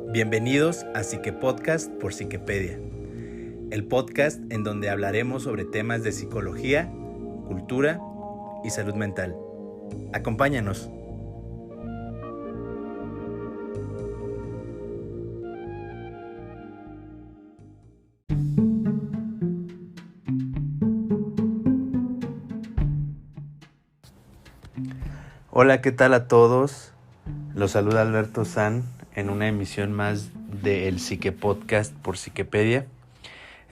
Bienvenidos a Psique Podcast por Psiquepedia, el podcast en donde hablaremos sobre temas de psicología, cultura y salud mental. Acompáñanos. Hola, ¿qué tal a todos? Los saluda Alberto San en una emisión más de El Psique Podcast por Psiquepedia.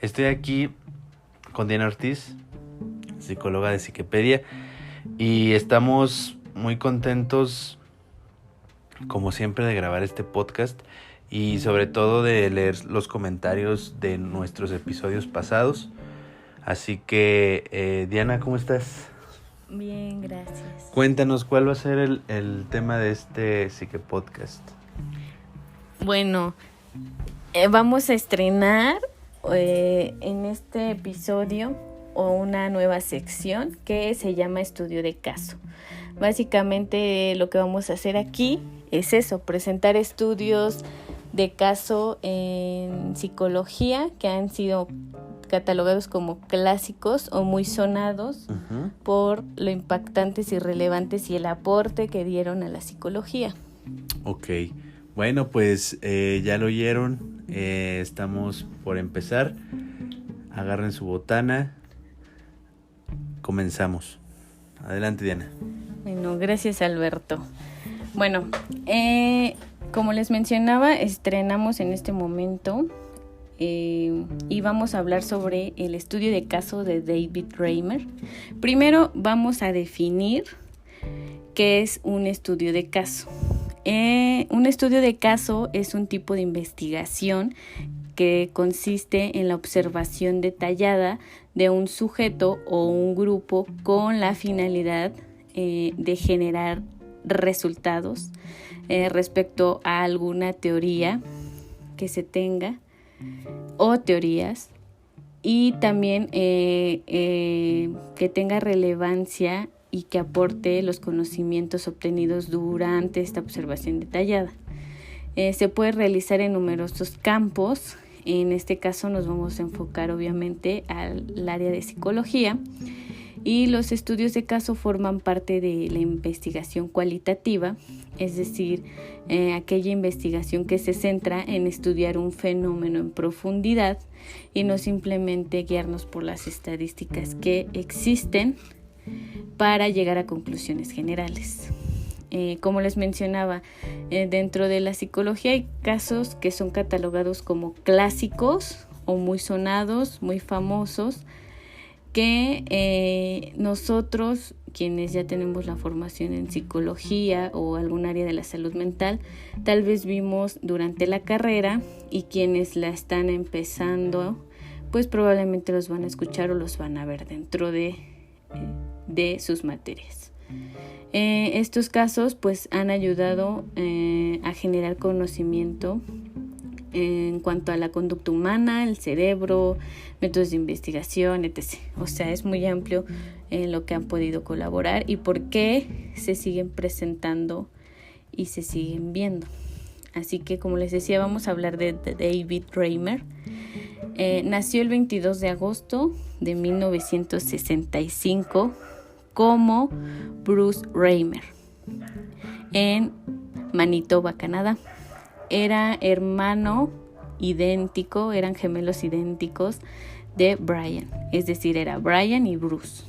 Estoy aquí con Diana Ortiz, psicóloga de Psiquepedia, y estamos muy contentos, como siempre, de grabar este podcast y sobre todo de leer los comentarios de nuestros episodios pasados. Así que, Diana, ¿cómo estás? Bien, gracias. Cuéntanos, ¿cuál va a ser el tema de este Psique Podcast? Bueno, vamos a estrenar en este episodio una nueva sección que se llama Estudio de Caso. Básicamente lo que vamos a hacer aquí es eso, presentar estudios de caso en psicología que han sido catalogados como clásicos o muy sonados por lo impactantes y relevantes y el aporte que dieron a la psicología. Ok, bueno, pues ya lo oyeron, estamos por empezar. Agarren su botana, comenzamos. Adelante, Diana. Bueno, gracias, Alberto. Bueno, como les mencionaba, estrenamos en este momento y vamos a hablar sobre el estudio de caso de David Reimer. Primero vamos a definir qué es un estudio de caso. Un estudio de caso es un tipo de investigación que consiste en la observación detallada de un sujeto o un grupo con la finalidad de generar resultados respecto a alguna teoría que se tenga o teorías, y también que tenga relevancia y que aporte los conocimientos obtenidos durante esta observación detallada. Se puede realizar en numerosos campos. En este caso nos vamos a enfocar obviamente al área de psicología, y los estudios de caso forman parte de la investigación cualitativa, es decir, aquella investigación que se centra en estudiar un fenómeno en profundidad y no simplemente guiarnos por las estadísticas que existen para llegar a conclusiones generales. Como les mencionaba, dentro de la psicología hay casos que son catalogados como clásicos o muy sonados, muy famosos, que nosotros, quienes ya tenemos la formación en psicología o algún área de la salud mental, tal vez vimos durante la carrera, y quienes la están empezando, pues probablemente los van a escuchar o los van a ver dentro de sus materias. Estos casos pues han ayudado a generar conocimiento en cuanto a la conducta humana, el cerebro, métodos de investigación, etc. O sea, es muy amplio en lo que han podido colaborar y por qué se siguen presentando y se siguen viendo. Así que, como les decía, vamos a hablar de David Reimer. Nació el 22 de agosto de 1965 como Bruce Reimer en Manitoba, Canadá. Era hermano idéntico, eran gemelos idénticos de Brian, es decir, era Brian y Bruce.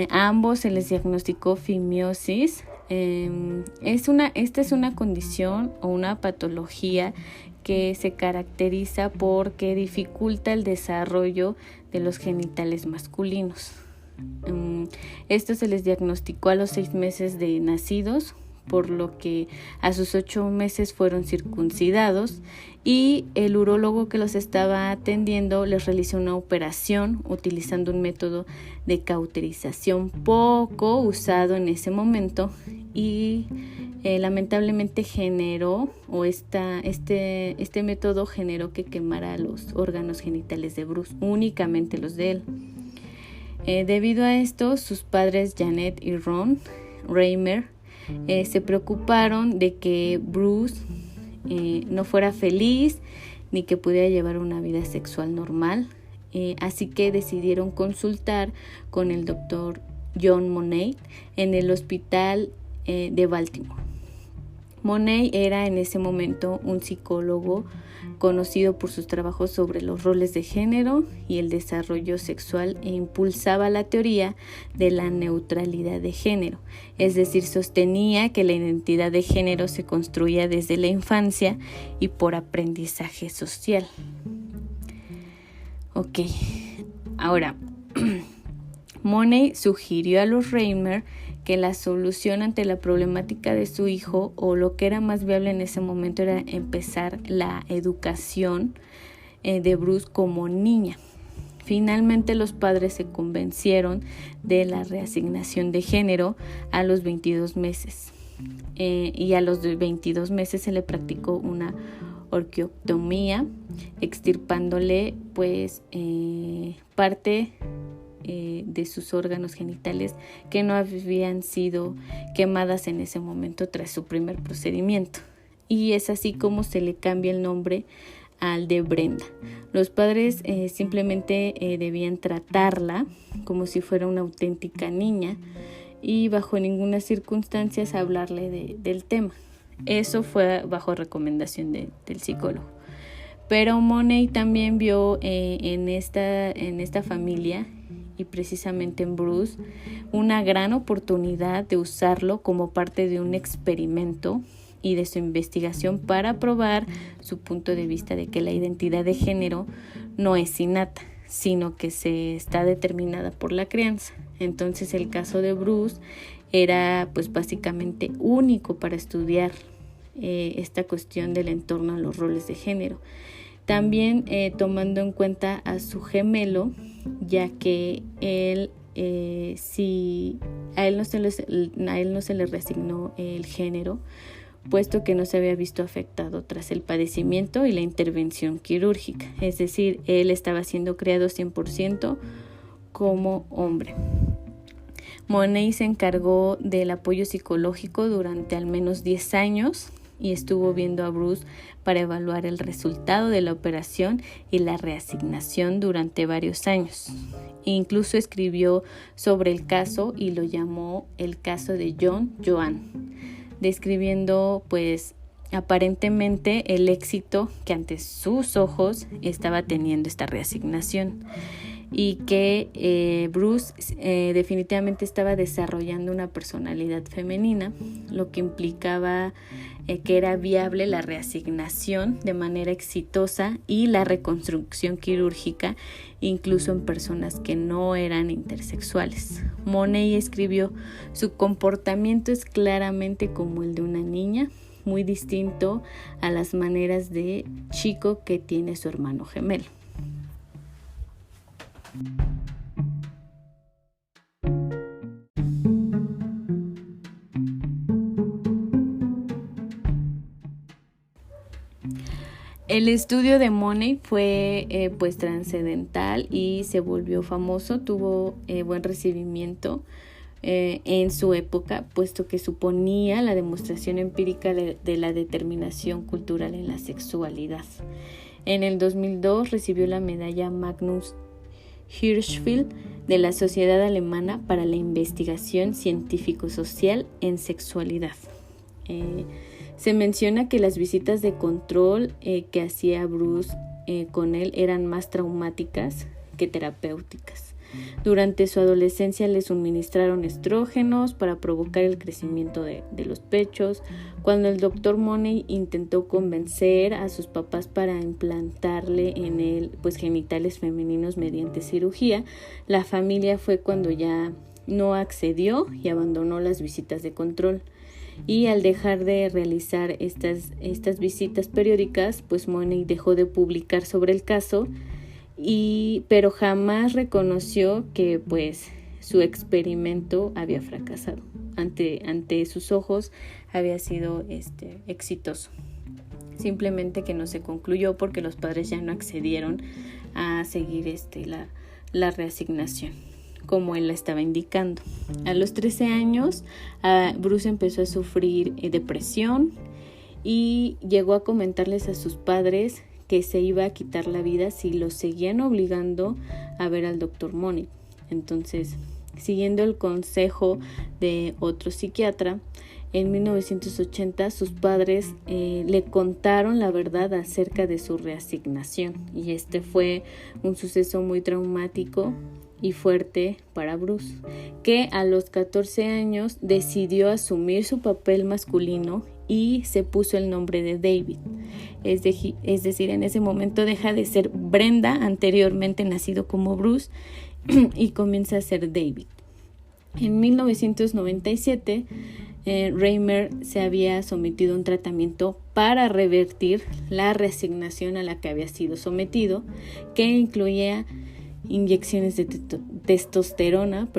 A ambos se les diagnosticó fimiosis. Esta es una condición o una patología que se caracteriza porque dificulta el desarrollo de los genitales masculinos. Esto se les diagnosticó a los 6 meses de nacidos, por lo que a sus 8 meses fueron circuncidados, y el urólogo que los estaba atendiendo les realizó una operación utilizando un método de cauterización poco usado en ese momento, y lamentablemente generó, o este método generó que quemara los órganos genitales de Bruce, únicamente los de él. Debido a esto, sus padres Janet y Ron Reimer se preocuparon de que Bruce no fuera feliz ni que pudiera llevar una vida sexual normal. Así que decidieron consultar con el doctor John Money en el hospital de Baltimore. Money era en ese momento un psicólogo conocido por sus trabajos sobre los roles de género y el desarrollo sexual, e impulsaba la teoría de la neutralidad de género, es decir, sostenía que la identidad de género se construía desde la infancia y por aprendizaje social. Ok, ahora, Money sugirió a los Reimer que la solución ante la problemática de su hijo, o lo que era más viable en ese momento, era empezar la educación de Bruce como niña. Finalmente los padres se convencieron de la reasignación de género a los 22 meses. Y a los 22 meses se le practicó una orquiectomía, extirpándole parte de sus órganos genitales que no habían sido quemadas en ese momento tras su primer procedimiento. Y es así como se le cambia el nombre al de Brenda. Los padres simplemente debían tratarla como si fuera una auténtica niña y bajo ninguna circunstancia hablarle del tema. Eso fue bajo recomendación del psicólogo. Pero Money también vio en esta familia, y precisamente en Bruce, una gran oportunidad de usarlo como parte de un experimento y de su investigación para probar su punto de vista de que la identidad de género no es innata, sino que se está determinada por la crianza. Entonces el caso de Bruce era básicamente único para estudiar esta cuestión del entorno a los roles de género. También tomando en cuenta a su gemelo, ya que a él no se le reasignó el género, puesto que no se había visto afectado tras el padecimiento y la intervención quirúrgica. Es decir, él estaba siendo criado 100% como hombre. Money se encargó del apoyo psicológico durante al menos 10 años y estuvo viendo a Bruce para evaluar el resultado de la operación y la reasignación durante varios años. Incluso escribió sobre el caso y lo llamó el caso de John Joan, describiendo aparentemente el éxito que ante sus ojos estaba teniendo esta reasignación, y que Bruce definitivamente estaba desarrollando una personalidad femenina, lo que implicaba que era viable la reasignación de manera exitosa y la reconstrucción quirúrgica, incluso en personas que no eran intersexuales. Money escribió: su comportamiento es claramente como el de una niña, muy distinto a las maneras de chico que tiene su hermano gemelo. El estudio de Money fue trascendental y se volvió famoso, tuvo buen recibimiento en su época, puesto que suponía la demostración empírica de la determinación cultural en la sexualidad. En el 2002 recibió la medalla Magnus Hirschfeld de la Sociedad Alemana para la Investigación Científico-Social en Sexualidad. Se menciona que las visitas de control que hacía Bruce con él eran más traumáticas que terapéuticas. Durante su adolescencia le suministraron estrógenos para provocar el crecimiento de los pechos. Cuando el doctor Money intentó convencer a sus papás para implantarle en él genitales femeninos mediante cirugía, la familia fue cuando ya no accedió y abandonó las visitas de control. Y al dejar de realizar estas visitas periódicas, Money dejó de publicar sobre el caso, pero jamás reconoció que su experimento había fracasado. Ante sus ojos había sido exitoso. Simplemente que no se concluyó porque los padres ya no accedieron a seguir la reasignación como él la estaba indicando. A los 13 años, Bruce empezó a sufrir depresión y llegó a comentarles a sus padres que se iba a quitar la vida si los seguían obligando a ver al Dr. Money. Entonces, siguiendo el consejo de otro psiquiatra, en 1980 sus padres le contaron la verdad acerca de su reasignación, y este fue un suceso muy traumático y fuerte para Bruce, que a los 14 años decidió asumir su papel masculino y se puso el nombre de David. Es decir, en ese momento deja de ser Brenda, anteriormente nacido como Bruce, y comienza a ser David. En 1997, Reimer se había sometido a un tratamiento para revertir la reasignación a la que había sido sometido, que incluía inyecciones de testosterona,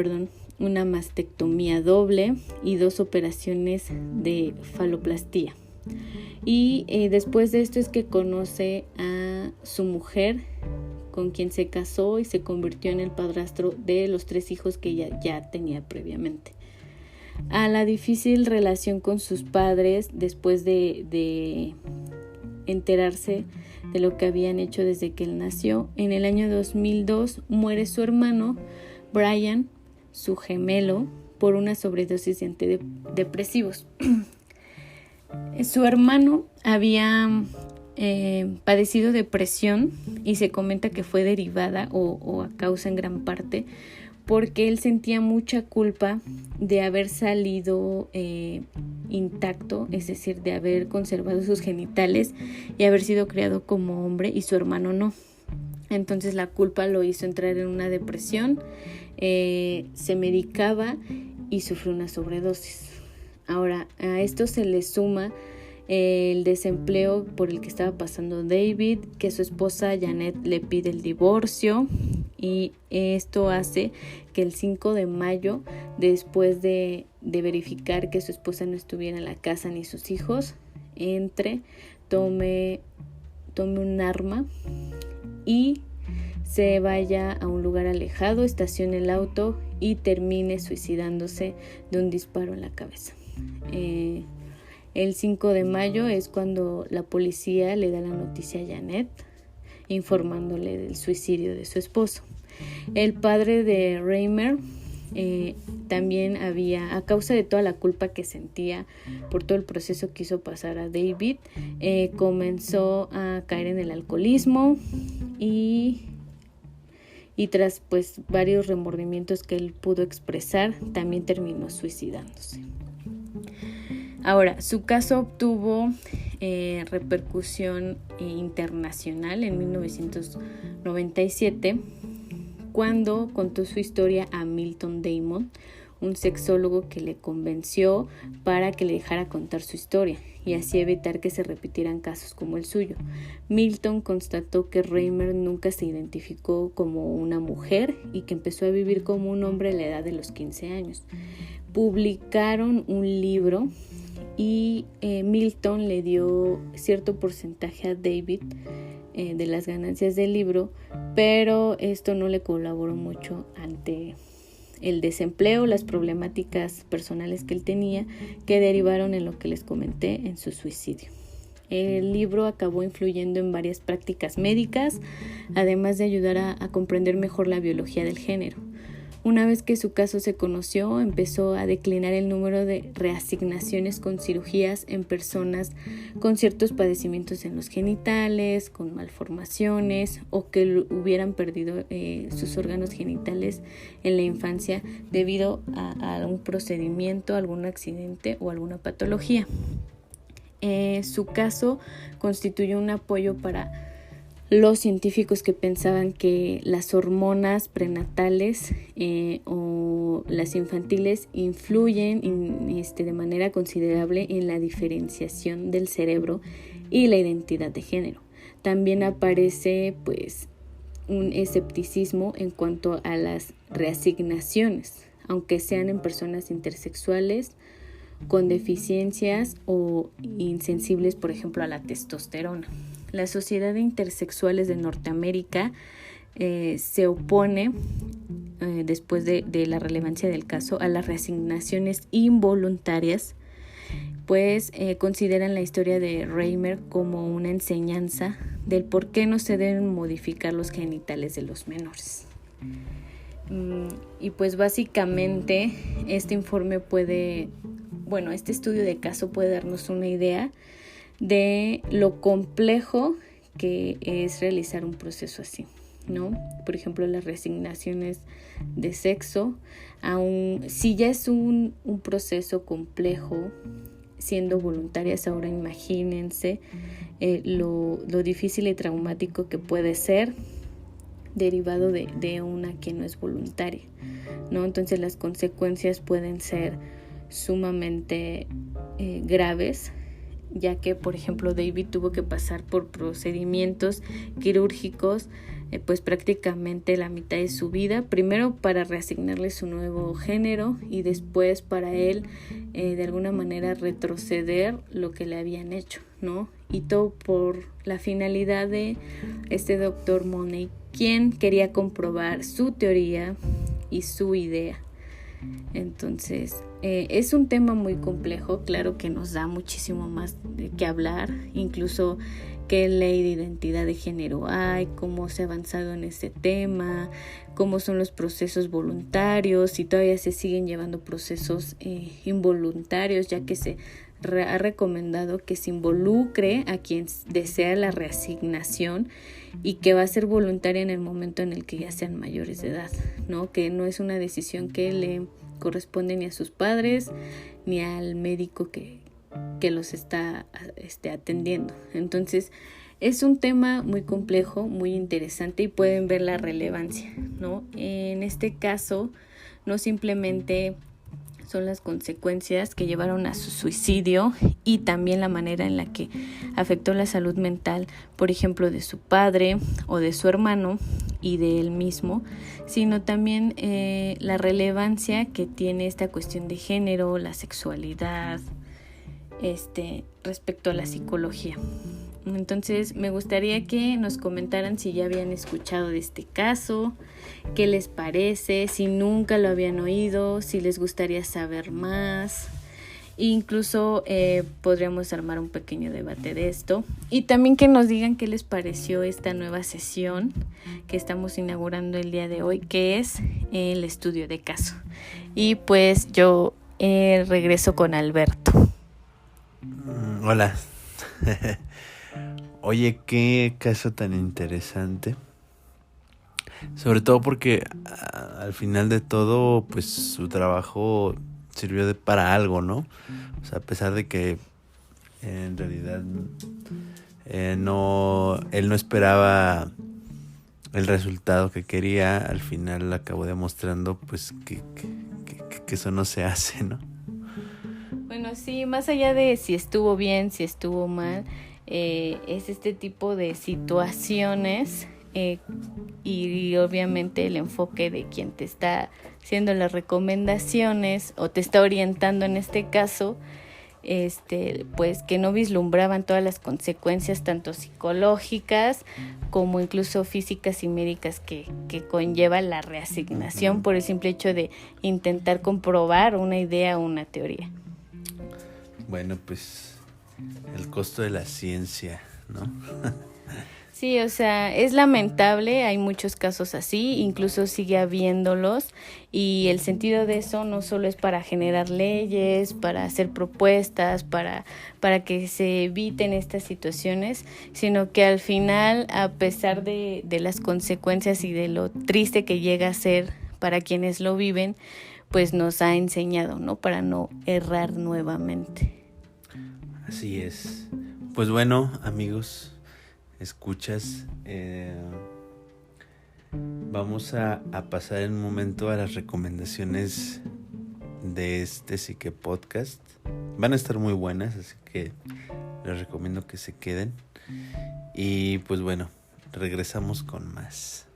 una mastectomía doble y 2 operaciones de faloplastía. Y después de esto es que conoce a su mujer, con quien se casó y se convirtió en el padrastro de los 3 hijos que ella ya tenía previamente. A la difícil relación con sus padres, después de enterarse de lo que habían hecho desde que él nació, en el año 2002 muere su hermano Brian, su gemelo, por una sobredosis de antidepresivos. Su hermano había padecido depresión y se comenta que fue derivada o a causa en gran parte porque él sentía mucha culpa de haber salido intacto, es decir, de haber conservado sus genitales y haber sido criado como hombre, y su hermano no. Entonces la culpa lo hizo entrar en una depresión, se medicaba y sufrió una sobredosis. Ahora, a esto se le suma el desempleo por el que estaba pasando David, que su esposa Janet le pide el divorcio, y esto hace que el 5 de mayo, después de verificar que su esposa no estuviera en la casa ni sus hijos, tome un arma y se vaya a un lugar alejado, estacione el auto y termine suicidándose de un disparo en la cabeza. El 5 de mayo es cuando la policía le da la noticia a Janet, informándole del suicidio de su esposo. El padre de Reimer también a causa de toda la culpa que sentía por todo el proceso que hizo pasar a David, comenzó a caer en el alcoholismo y tras varios remordimientos que él pudo expresar, también terminó suicidándose. Ahora, su caso obtuvo repercusión internacional en 1997, cuando contó su historia a Milton Damon, un sexólogo que le convenció para que le dejara contar su historia y así evitar que se repitieran casos como el suyo. Milton constató que Reimer nunca se identificó como una mujer y que empezó a vivir como un hombre a la edad de los 15 años. Publicaron un libro y Milton le dio cierto porcentaje a David de las ganancias del libro, pero esto no le colaboró mucho ante el desempleo, las problemáticas personales que él tenía, que derivaron en lo que les comenté, en su suicidio. El libro acabó influyendo en varias prácticas médicas, además de ayudar a comprender mejor la biología del género. Una vez que su caso se conoció, empezó a declinar el número de reasignaciones con cirugías en personas con ciertos padecimientos en los genitales, con malformaciones o que hubieran perdido sus órganos genitales en la infancia debido a algún procedimiento, algún accidente o alguna patología. Su caso constituyó un apoyo para los científicos que pensaban que las hormonas prenatales o las infantiles influyen de manera considerable en la diferenciación del cerebro y la identidad de género. También aparece un escepticismo en cuanto a las reasignaciones, aunque sean en personas intersexuales con deficiencias o insensibles, por ejemplo, a la testosterona. La Sociedad de Intersexuales de Norteamérica se opone, después de la relevancia del caso, a las reasignaciones involuntarias, pues consideran la historia de Reimer como una enseñanza del por qué no se deben modificar los genitales de los menores. Y pues básicamente este estudio de caso puede darnos una idea de lo complejo que es realizar un proceso así, ¿no? Por ejemplo, las reasignaciones de sexo, aun si ya es un proceso complejo, siendo voluntarias, ahora imagínense lo difícil y traumático que puede ser derivado de una que no es voluntaria, ¿no? Entonces las consecuencias pueden ser sumamente graves, ya que, por ejemplo, David tuvo que pasar por procedimientos quirúrgicos pues prácticamente la mitad de su vida, primero para reasignarle su nuevo género y después para él de alguna manera retroceder lo que le habían hecho, ¿no? Y todo por la finalidad de este doctor Money, quien quería comprobar su teoría y su idea. Entonces es un tema muy complejo, claro que nos da muchísimo más de qué hablar, incluso qué ley de identidad de género hay, cómo se ha avanzado en este tema, cómo son los procesos voluntarios, si todavía se siguen llevando procesos involuntarios, ya que se ha recomendado que se involucre a quien desea la reasignación y que va a ser voluntaria en el momento en el que ya sean mayores de edad, ¿no? Que no es una decisión que le corresponde ni a sus padres ni al médico que los está atendiendo. Entonces es un tema muy complejo, muy interesante y pueden ver la relevancia, ¿no? En este caso no simplemente son las consecuencias que llevaron a su suicidio y también la manera en la que afectó la salud mental, por ejemplo, de su padre o de su hermano y de él mismo, sino también la relevancia que tiene esta cuestión de género, la sexualidad, respecto a la psicología. Entonces me gustaría que nos comentaran si ya habían escuchado de este caso, qué les parece, si nunca lo habían oído, si les gustaría saber más. Incluso podríamos armar un pequeño debate de esto y también que nos digan qué les pareció esta nueva sesión que estamos inaugurando el día de hoy, que es el estudio de caso. Y pues yo regreso con Alberto. Hola. Oye, qué caso tan interesante. Sobre todo porque al final de todo, pues su trabajo sirvió para algo, ¿no? O sea, a pesar de que en realidad él no esperaba el resultado que quería, al final acabó demostrando pues que eso no se hace, ¿no? Bueno, sí, más allá de si estuvo bien, si estuvo mal, es este tipo de situaciones y obviamente el enfoque de quien te está haciendo las recomendaciones o te está orientando en este caso, pues que no vislumbraban todas las consecuencias tanto psicológicas como incluso físicas y médicas que conlleva la reasignación por el simple hecho de intentar comprobar una idea o una teoría. Bueno, pues el costo de la ciencia, ¿no? Sí, o sea, es lamentable, hay muchos casos así, incluso sigue habiéndolos y el sentido de eso no solo es para generar leyes, para hacer propuestas, para que se eviten estas situaciones, sino que al final, a pesar de las consecuencias y de lo triste que llega a ser para quienes lo viven, pues nos ha enseñado, ¿no? Para no errar nuevamente. Así es. Pues bueno, amigos, escuchas, vamos a pasar en un momento a las recomendaciones de este Psique Podcast. Van a estar muy buenas, así que les recomiendo que se queden. Y pues bueno, regresamos con más.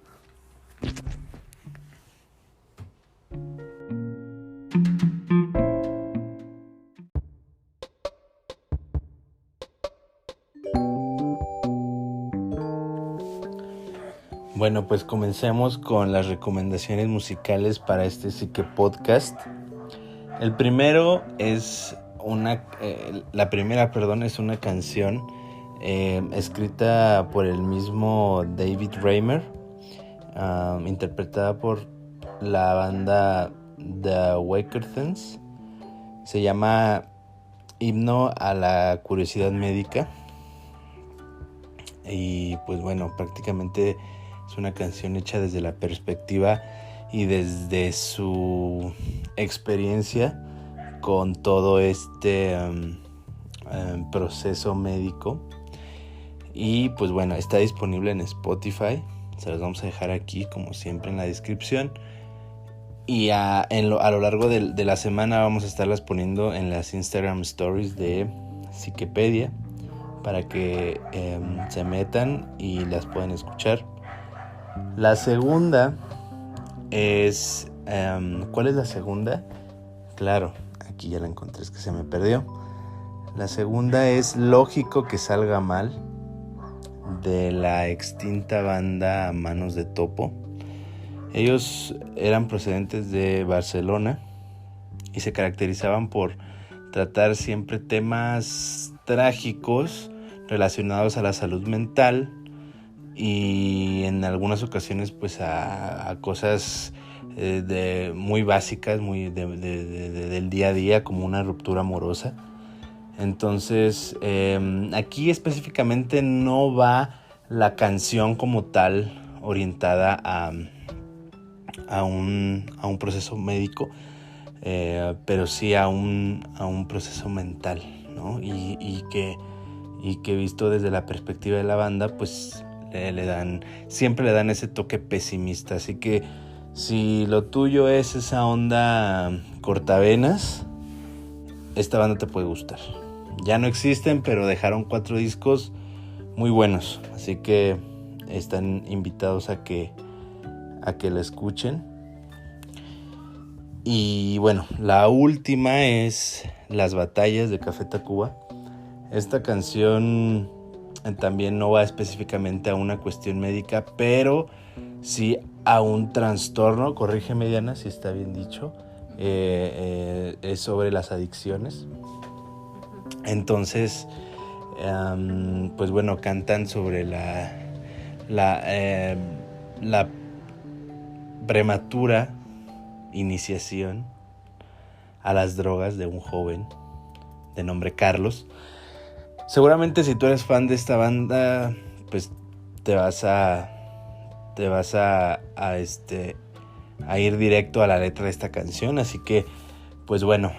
Bueno, pues comencemos con las recomendaciones musicales para este Psique Podcast. El primero es la primera, es una canción escrita por el mismo David Raymer, interpretada por la banda The Wakerthans. Se llama Himno a la Curiosidad Médica. Y pues bueno, prácticamente es una canción hecha desde la perspectiva y desde su experiencia con todo este proceso médico. Y pues bueno, está disponible en Spotify. Se los vamos a dejar aquí como siempre en la descripción. Y a lo largo de la semana vamos a estarlas poniendo en las Instagram Stories de Psiquepedia, para que se metan y las puedan escuchar. La segunda es... ¿cuál es la segunda? Claro, aquí ya la encontré, es que se me perdió. La segunda es Lógico que salga mal, de la extinta banda Manos de Topo. Ellos eran procedentes de Barcelona y se caracterizaban por tratar siempre temas trágicos relacionados a la salud mental y en algunas ocasiones pues a cosas muy básicas, muy del día a día, como una ruptura amorosa. Entonces aquí específicamente no va la canción como tal orientada a un proceso médico, pero sí a un proceso mental, ¿no? Y que visto desde la perspectiva de la banda, pues siempre le dan ese toque pesimista. Así que si lo tuyo es esa onda cortavenas, esta banda te puede gustar. Ya no existen, pero dejaron 4 discos muy buenos, así que están invitados a que la escuchen. Y bueno, la última es Las Batallas de Café Tacuba. Esta canción también no va específicamente a una cuestión médica, pero sí a un trastorno. Corrígeme, Diana, si está bien dicho. Es sobre las adicciones. Entonces, pues bueno, cantan sobre la prematura iniciación a las drogas de un joven de nombre Carlos. Seguramente si tú eres fan de esta banda, pues te vas a ir directo a la letra de esta canción. Así que pues bueno,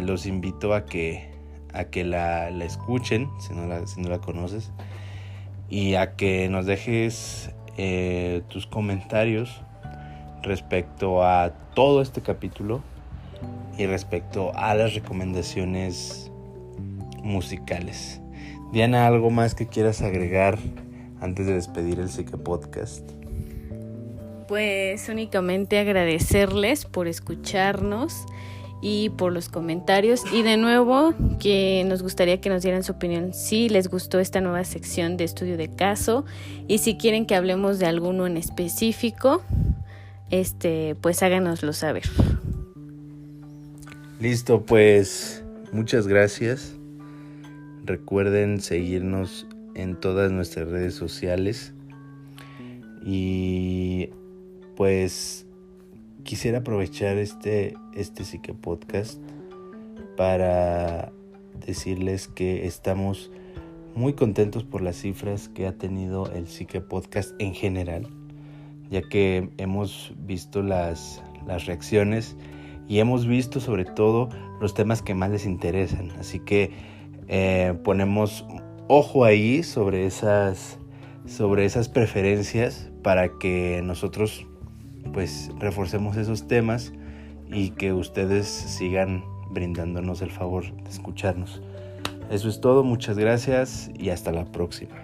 los invito a que la escuchen si no la conoces, y a que nos dejes tus comentarios respecto a todo este capítulo y respecto a las recomendaciones musicales. Diana, ¿algo más que quieras agregar antes de despedir el Psique Podcast? Pues únicamente agradecerles por escucharnos y por los comentarios, y de nuevo que nos gustaría que nos dieran su opinión si les gustó esta nueva sección de estudio de caso, y si quieren que hablemos de alguno en específico, pues háganoslo saber. Listo, pues muchas gracias. Recuerden seguirnos en todas nuestras redes sociales. Y pues quisiera aprovechar este Psique Podcast para decirles que estamos muy contentos por las cifras que ha tenido el Psique Podcast en general, ya que hemos visto las reacciones y hemos visto sobre todo los temas que más les interesan. Así que ponemos ojo ahí sobre esas preferencias, para que nosotros pues reforcemos esos temas y que ustedes sigan brindándonos el favor de escucharnos. Eso es todo, muchas gracias y hasta la próxima.